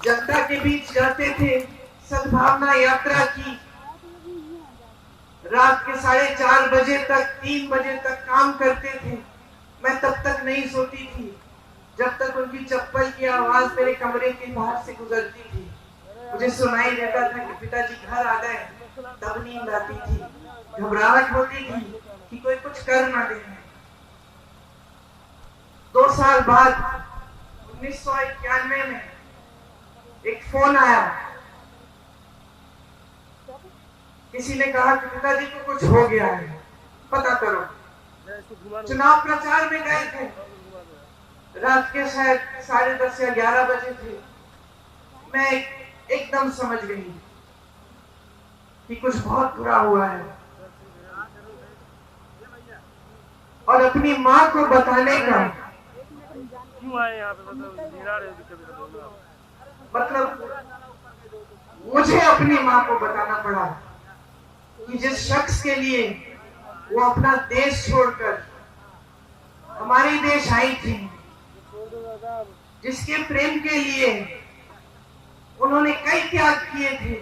जनता के बीच जाते थे, सद्भावना यात्रा की, रात के 4:30 बजे तक 3 बजे तक काम करते थे। मैं तब तक नहीं सोती थी जब तक उनकी चप्पल की आवाज मेरे कमरे के बाहर से गुजरती थी। मुझे सुनाई देता था कि पिताजी घर आ गए, तब नींद आती थी। घबराहट होती थी कि कोई कुछ कर ना दे। 2 साल बाद 1991 में एक फोन आया। किसी ने कहा कि पिताजी को कुछ हो गया है, पता करो। चुनाव प्रचार में गए थे, रात के शायद 10:30 या 11 बजे थे। मैं एकदम समझ गई कि कुछ बहुत बुरा हुआ है, और अपनी माँ को बताने का मतलब मुझे अपनी माँ को बताना पड़ा कि जिस शख्स के लिए वो अपना देश छोड़कर हमारे देश आई थी, जिसके प्रेम के लिए उन्होंने कई त्याग किए थे,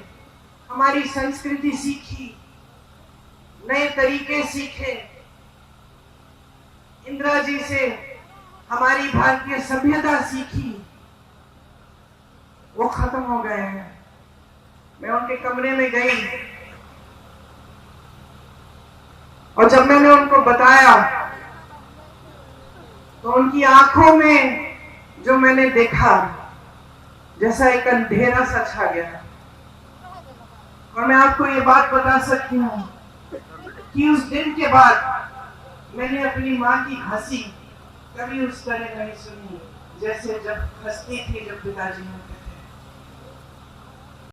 हमारी संस्कृति सीखी, नए तरीके सीखे, इंदिरा जी से हमारी भारतीय सभ्यता सीखी, वो खत्म हो गए हैं। मैं उनके कमरे में गई और जब मैंने उनको बताया तो उनकी आंखों में जो मैंने देखा, जैसा एक अंधेरा सा छा गया। और मैं आपको ये बात बता सकती हूँ कि उस दिन के बाद मैंने अपनी माँ की हंसी कभी उस तरह नहीं सुनी जैसे जब हंसती थी जब पिताजी होते।